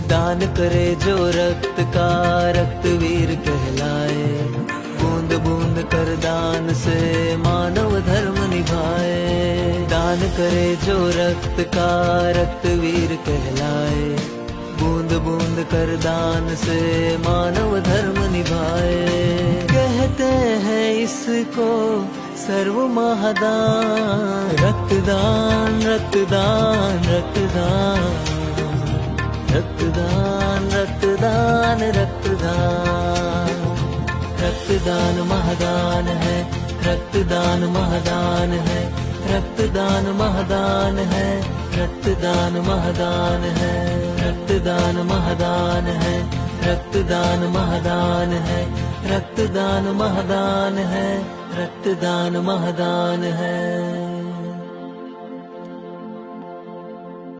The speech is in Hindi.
दान करे जो रक्त का रक्तवीर कहलाए। बूंद बूंद कर दान से मानव धर्म निभाए। दान करे जो रक्त का रक्तवीर कहलाए। बूंद बूंद कर दान से मानव धर्म निभाए। कहते हैं इसको सर्व महादान। रक्तदान रक्तदान रक्तदान रक्तदान रक्तदान रक्तदान। रक्तदान महादान है, रक्तदान महादान है, रक्तदान महादान है, रक्तदान महादान है, रक्तदान महादान है, रक्तदान महादान है, रक्तदान महादान है, रक्तदान महादान है।